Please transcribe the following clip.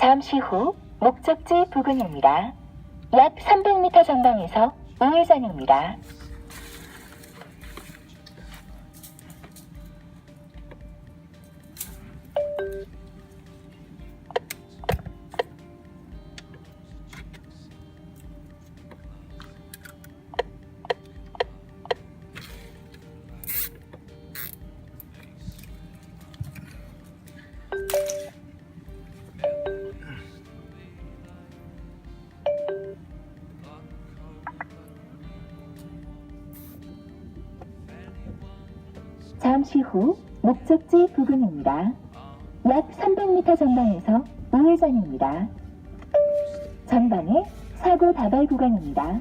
잠시 후 목적지 부근입니다. 약 300m 전방에서 우회전입니다. 잠시 후 목적지 부근입니다. 약 300m 전방에서 우회전입니다. 전방에 사고 다발 구간입니다.